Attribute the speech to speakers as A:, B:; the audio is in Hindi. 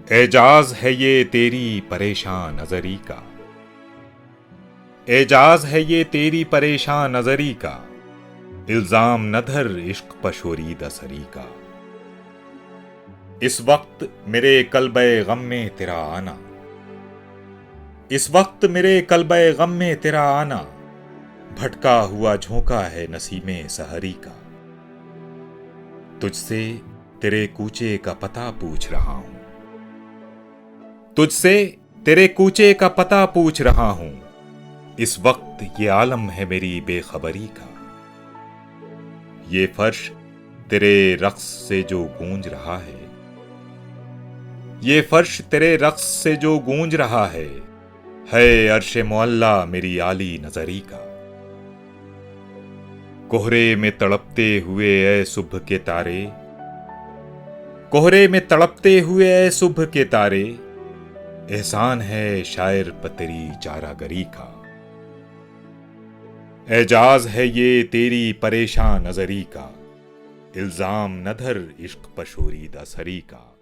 A: एजाज है ये तेरी परेशान नजरी का, एजाज है ये तेरी परेशान नजरी का, इल्जाम न धर इश्क पशोरी दसरी का। इस वक्त मेरे कल्बे गम में तेरा आना, इस वक्त मेरे कल्बे गम में तेरा आना, भटका हुआ झोंका है नसीमे सहरी का। तुझसे तेरे कूचे का पता पूछ रहा हूं, तुझसे तेरे कूचे का पता पूछ रहा हूं। इस वक्त ये आलम है मेरी बेखबरी का। ये फर्श तेरे रक्स से जो गूंज रहा है, ये फर्श तेरे रक्स से जो गूंज रहा है अर्शे मुअल्ला मेरी आली नजरी का। कोहरे में तड़पते हुए ऐ सुबह के तारे, कोहरे में तड़पते हुए ऐ सुबह के तारे, एहसान है शायर पर तेरी चारागरी का। एजाज है ये तेरी परेशान नजरी का, इल्जाम न धर इश्क पशोरी दसरी का।